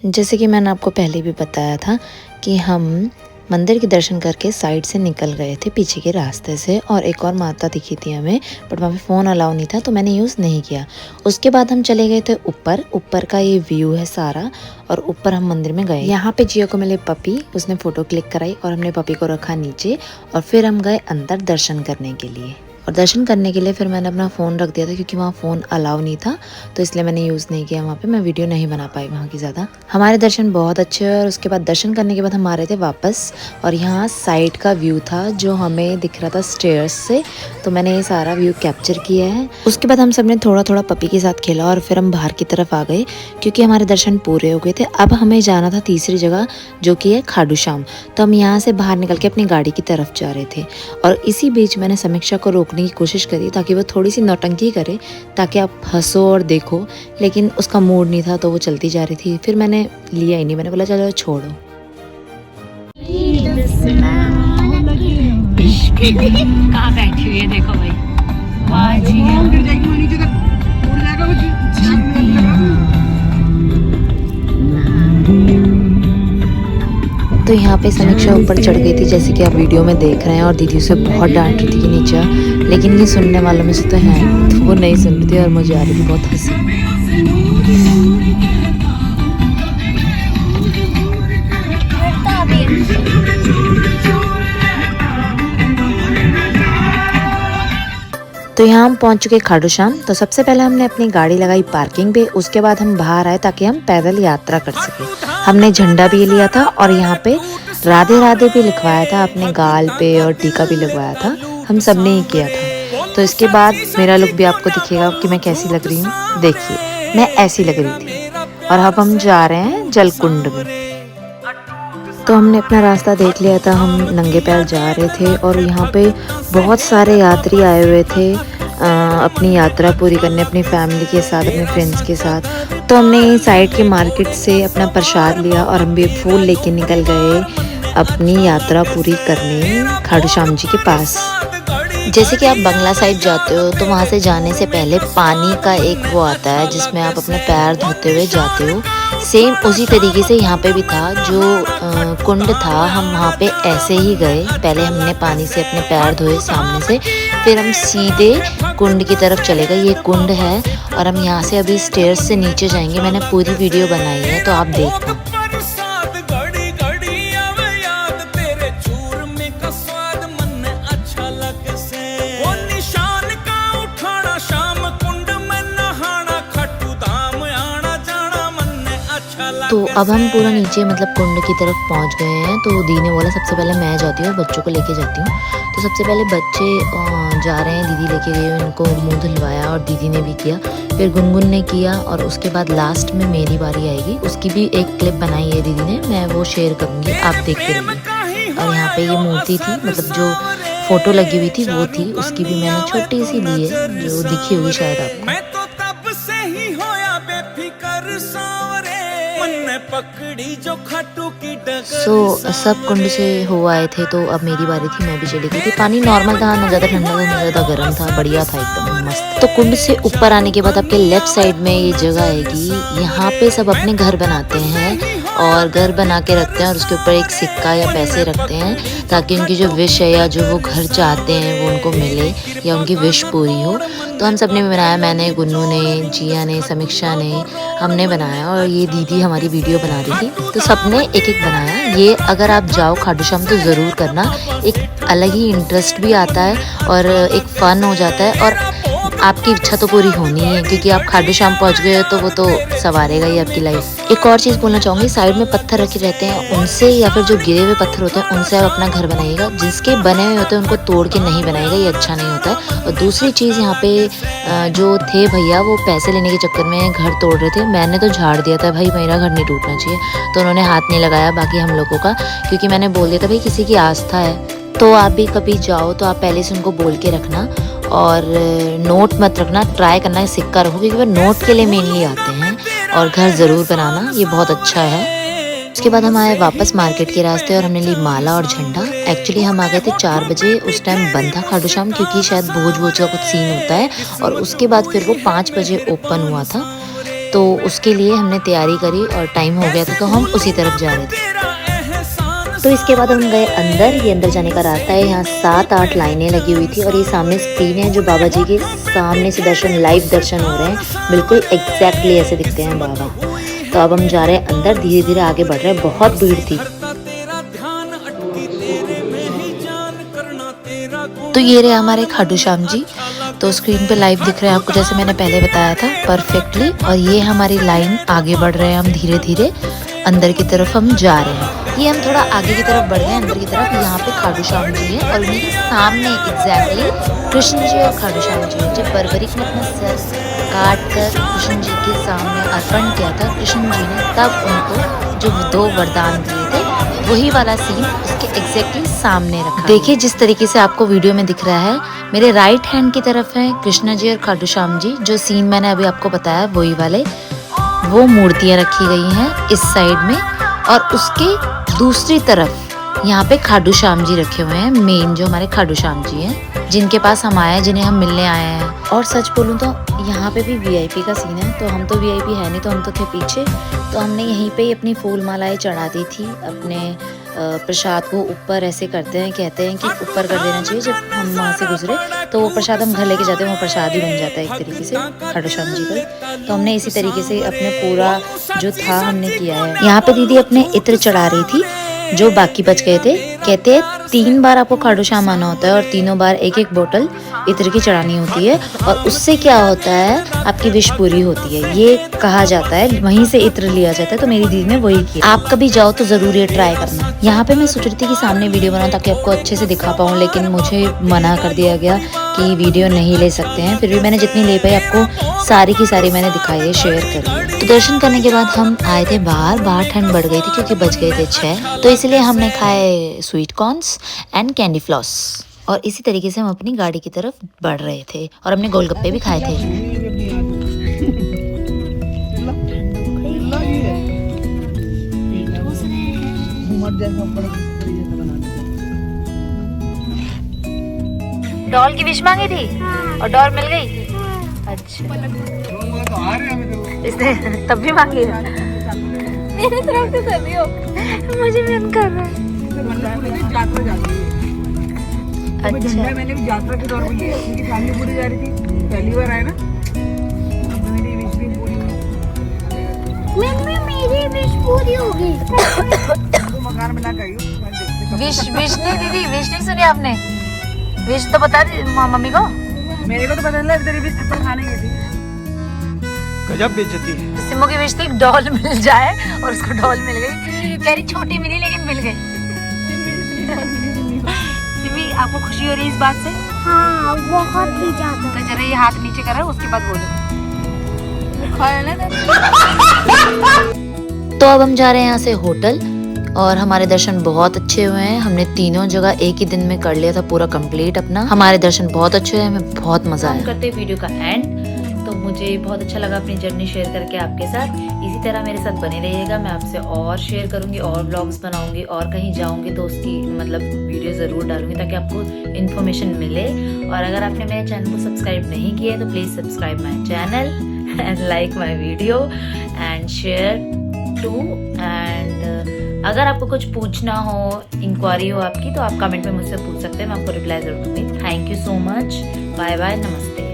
जैसे कि मैंने आपको पहले भी बताया था कि हम मंदिर के दर्शन करके साइड से निकल गए थे पीछे के रास्ते से, और एक और माता दिखी थी हमें, बट वहाँ पे फ़ोन अलाउ नहीं था तो मैंने यूज़ नहीं किया। उसके बाद हम चले गए थे ऊपर। ऊपर का ये व्यू है सारा, और ऊपर हम मंदिर में गए। यहाँ पे जियो को मिले पपी, उसने फ़ोटो क्लिक कराई और हमने पपी को रखा नीचे, और फिर हम गए अंदर दर्शन करने के लिए। और दर्शन करने के लिए फिर मैंने अपना फ़ोन रख दिया था क्योंकि वहाँ फ़ोन अलाउ नहीं था, तो इसलिए मैंने यूज़ नहीं किया वहाँ पे। मैं वीडियो नहीं बना पाई वहाँ की ज़्यादा। हमारे दर्शन बहुत अच्छे हुए, और उसके बाद दर्शन करने के बाद हम आ रहे थे वापस, और यहाँ साइड का व्यू था जो हमें दिख रहा था स्टेयर्स से, तो मैंने ये सारा व्यू कैप्चर किया है। उसके बाद हम सब ने थोड़ा थोड़ा पपी के साथ खेला, और फिर हम बाहर की तरफ आ गए क्योंकि हमारे दर्शन पूरे हो गए थे। अब हमें जाना था तीसरी जगह, जो कि है खाटू श्याम। तो हम यहाँ से बाहर निकल के अपनी गाड़ी की तरफ जा रहे थे, और इसी बीच मैंने समीक्षा को रोकने की कोशिश करी ताकि वो थोड़ी सी नौटंकी करे, ताकि आप हंसो और देखो, लेकिन उसका मूड नहीं था तो वो चलती जा रही थी। फिर मैंने लिया ही नहीं, मैंने बोला चलो छोड़ो। कहाँ बैठी हुई है देखो भाई, वाह जी। तो यहाँ पे समीक्षा ऊपर चढ़ गई थी जैसे कि आप वीडियो में देख रहे हैं, और दीदी उसे बहुत डांट रही थी कि नीचे आ, लेकिन ये सुनने वालों में से तो हैं, तो वो नहीं सुन रही थी और मुझे आ रही थी बहुत हंसी। तो यहाँ हम पहुँच चुके खाटू श्याम। तो सबसे पहले हमने अपनी गाड़ी लगाई पार्किंग पे, उसके बाद हम बाहर आए ताकि हम पैदल यात्रा कर सके। हमने झंडा भी लिया था, और यहाँ पे राधे राधे भी लिखवाया था अपने गाल पे, और टीका भी लगवाया था, हम सब ने ही किया था। तो इसके बाद मेरा लुक भी आपको दिखेगा कि मैं कैसी लग रही हूँ। देखिए मैं ऐसी लग रही थी, और अब हम जा रहे हैं जलकुंड में। तो हमने अपना रास्ता देख लिया था, हम नंगे पैर जा रहे थे, और यहाँ पे बहुत सारे यात्री आए हुए थे अपनी यात्रा पूरी करने, अपनी फैमिली के साथ, अपने फ्रेंड्स के साथ। तो हमने साइड के मार्केट से अपना प्रसाद लिया, और हम भी फूल लेके निकल गए अपनी यात्रा पूरी करने खाटू श्याम जी के पास। जैसे कि आप बंगला साइड जाते हो तो वहाँ से जाने से पहले पानी का एक वो आता है जिसमें आप अपने पैर धोते हुए जाते हो। सेम उसी तरीके से यहाँ पे भी था, जो कुंड था हम वहाँ पे ऐसे ही गए। पहले हमने पानी से अपने पैर धोए सामने से, फिर हम सीधे कुंड की तरफ चले गए। ये कुंड है, और हम यहाँ से अभी स्टेयर्स से नीचे जाएंगे। मैंने पूरी वीडियो बनाई है तो आप देखना। तो अब हम पूरा नीचे मतलब कुंड की तरफ पहुंच गए हैं। तो दी ने बोला सबसे पहले मैं जाती हूँ और बच्चों को लेके जाती हूँ। तो सबसे पहले बच्चे जा रहे हैं, दीदी लेके गई, उनको मुंह धुलवाया और दीदी ने भी किया, फिर गुनगुन ने किया, और उसके बाद लास्ट में मेरी बारी आएगी। उसकी भी एक क्लिप बनाई है दीदी ने, मैं वो शेयर करूँगी, आप देखते रहिए। और यहाँ पे ये मूर्ति थी, मतलब जो फोटो लगी हुई थी वो थी, उसकी भी मैंने छोटी सी ली है जो दिखी होगी शायद आपको। सब कुंड से हो आए थे, तो अब मेरी बारी थी, मैं भी चली गई थी। पानी नॉर्मल था, ना ज़्यादा ठंडा था ना ज़्यादा गर्म था, बढ़िया था एकदम मस्त। तो कुंड से ऊपर आने के बाद आपके लेफ्ट साइड में ये जगह आएगी, यहाँ पे सब अपने घर बनाते हैं और घर बना के रखते हैं, और उसके ऊपर एक सिक्का या पैसे रखते हैं ताकि उनकी जो विश है या जो वो घर चाहते हैं वो उनको मिले या उनकी विश पूरी हो। तो हम सब ने भी बनाया, मैंने, गुन्नू ने, जिया ने, समीक्षा ने, हमने बनाया, और ये दीदी हमारी वीडियो बना रही थी, तो सबने एक एक बनाया। ये अगर आप जाओ खाटू श्याम तो ज़रूर करना, एक अलग ही इंटरेस्ट भी आता है और एक फ़न हो जाता है, और आपकी इच्छा तो पूरी होनी है क्योंकि आप खाटू श्याम पहुँच गए हो तो वो तो संवारेगा ही आपकी लाइफ। एक और चीज़ बोलना चाहूँगी, साइड में पत्थर रखे रहते हैं, उनसे या फिर जो गिरे हुए पत्थर होते हैं उनसे आप अपना घर बनाइएगा। जिसके बने हुए होते हैं उनको तोड़ के नहीं बनाइएगा, ये अच्छा नहीं होता है। और दूसरी चीज़, यहाँ पे जो थे भैया वो पैसे लेने के चक्कर में घर तोड़ रहे थे। मैंने तो झाड़ दिया था, भाई मेरा घर नहीं टूटना चाहिए, तो उन्होंने हाथ नहीं लगाया बाकी हम लोगों का, क्योंकि मैंने बोल दिया था भाई किसी की आस्था है। तो आप भी कभी जाओ तो आप पहले से उनको बोल के रखना, और नोट मत रखना, ट्राई करना है सिक्का रखो, क्योंकि वो नोट के लिए मेनली आते हैं। और घर ज़रूर बनाना, ये बहुत अच्छा है। उसके बाद हम आए वापस मार्केट के रास्ते और हमने ली माला और झंडा। एक्चुअली हम आ गए थे 4 बजे, उस टाइम बंद था खाटू श्याम क्योंकि शायद भोज का कुछ सीन होता है, और उसके बाद फिर वो 5 बजे ओपन हुआ था। तो उसके लिए हमने तैयारी करी और टाइम हो गया था तो हम उसी तरफ जा रहे थे। तो इसके बाद हम गए अंदर। ये अंदर जाने का रास्ता है। यहाँ 7-8 लाइनें लगी हुई थी और ये सामने स्क्रीन है जो बाबा जी के सामने से दर्शन, लाइव दर्शन हो रहे हैं। बिल्कुल एग्जैक्टली ऐसे दिखते हैं बाबा। तो अब हम जा रहे हैं अंदर, धीरे धीरे आगे बढ़ रहे हैं। बहुत भीड़ थी। तो ये रहे हमारे खाटू श्याम जी। तो स्क्रीन पे लाइव दिख रहे हैं आपको, जैसे मैंने पहले बताया था परफेक्टली। और ये हमारी लाइन, आगे बढ़ रहे हैं हम धीरे धीरे। अंदर की तरफ हम जा रहे हैं। ये हम थोड़ा आगे की तरफ बढ़ गए अंदर की तरफ। यहाँ पे खाटू श्याम जी है और उन्हीं के सामने एग्जैक्टली कृष्ण जी और खाटू श्याम जी है। जब बर्बरीक ने अपना सर काट कर कृष्ण जी के सामने अर्पण किया था, कृष्ण जी ने तब उनको जो 2 वरदान दिए थे, वही वाला सीन उसके एग्जैक्टली सामने रखा। देखिए जिस तरीके से आपको वीडियो में दिख रहा है, मेरे राइट हैंड की तरफ है कृष्ण जी और खाटू श्याम जी। जो सीन मैंने अभी आपको बताया वही वाले, वो मूर्तियां रखी गई हैं इस साइड में। और उसके दूसरी तरफ यहाँ पे खाटू श्याम जी रखे हुए हैं, मेन जो हमारे खाटू श्याम जी हैं, जिनके पास हम आए हैं, जिन्हें हम मिलने आए हैं। और सच बोलूँ तो यहाँ पे भी वीआईपी का सीन है। तो हम तो वीआईपी है नहीं, तो हम तो थे पीछे। तो हमने यहीं पे ही अपनी फूल मालाएं चढ़ा दी थी। अपने प्रसाद को ऊपर ऐसे करते हैं, कहते हैं कि ऊपर कर देना चाहिए। जब हम वहाँ से गुजरे तो वो प्रसाद हम घर लेके जाते हैं, वो प्रसाद ही बन जाता है एक तरीके से खाटू श्याम जी का। तो हमने इसी तरीके से अपने पूरा जो था हमने किया है। यहाँ पे दीदी अपने इत्र चढ़ा रही थी जो बाकी बच गए थे। कहते हैं 3 बार आपको खाटू श्याम आना होता है और तीनों बार 1-1 बोतल इत्र की चढ़ानी होती है। और उससे क्या होता है, आपकी विश पूरी होती है, ये कहा जाता है। वहीं से इत्र लिया जाता है। तो मेरी दीदी ने वही किया। आप कभी जाओ तो जरूर ये ट्राई करना। यहाँ पे मैं सोच रही थी कि सामने वीडियो बनाऊं ताकि आपको अच्छे से दिखा पाऊँ, लेकिन मुझे मना कर दिया गया कि वीडियो नहीं ले सकते हैं। फिर भी मैंने जितनी ले पाई आपको सारी की सारी मैंने दिखाई है, शेयर कर। तो दर्शन करने के बाद हम आए थे बाहर ठंड बढ़ गई थी क्योंकि बज गए थे 6। तो इसलिए हमने खाए sweet corns and candy floss. और इसी तरीके से हम अपनी गाड़ी की तरफ बढ़ रहे थे और हमने गोलगप्पे भी खाए थे। डॉल की विश मांगी थी और डॉल मिल गई। अच्छा, इसने तब भी मांगी है। मेरी तरफ से सभी हो, मुझे मन कर रहा है। अच्छा, मैंने भी यात्रा के दौरान की, उनकी फैमिली पूरी जा रही थी, पहली बार आए ना। अब मेरी विश भी पूरी हुई। मेरी विश पूरी हो गई। तो मकान में ना गई विश नहीं दीदी, विश नहीं सुनी आपने? विश तो बता दी मम्मी को। मेरे को तो पता नहीं, तेरी विश थप्पड़ खाने गई थी। गजब बेइज्जती है। सिमो की विश थी डॉल मिल जाए और उसको डॉल मिल गई। कह रही छोटी मिली लेकिन मिल गई। सिमी, आपको खुशी हो रही है इस बात से? हाँ, बहुत ही ज्यादा। तो जरा ये हाथ नीचे करो, उसके बाद बोलो। तो अब हम जा रहे हैं यहाँ से होटल और हमारे दर्शन बहुत अच्छे हुए हैं। हमने तीनों जगह एक ही दिन में कर लिया था पूरा कंप्लीट अपना। हमारे दर्शन बहुत अच्छे हुए, हमें बहुत मजा आया। करते वीडियो का एंड। तो मुझे बहुत अच्छा लगा अपनी जर्नी शेयर करके आपके साथ। इसी तरह मेरे साथ बने रहिएगा, मैं आपसे और शेयर करूंगी, और व्लॉग्स बनाऊंगी, और कहीं जाऊंगी तो उसकी मतलब वीडियो जरूर डालूंगी ताकि आपको इन्फॉर्मेशन मिले। और अगर आपने मेरे चैनल को सब्सक्राइब नहीं किया तो please subscribe my channel and like my video and share too. And अगर आपको कुछ पूछना हो, इंक्वायरी हो आपकी, तो आप कमेंट में मुझसे पूछ सकते हैं, मैं आपको रिप्लाई जरूर दूंगी। Thank you so much. Bye bye, नमस्ते।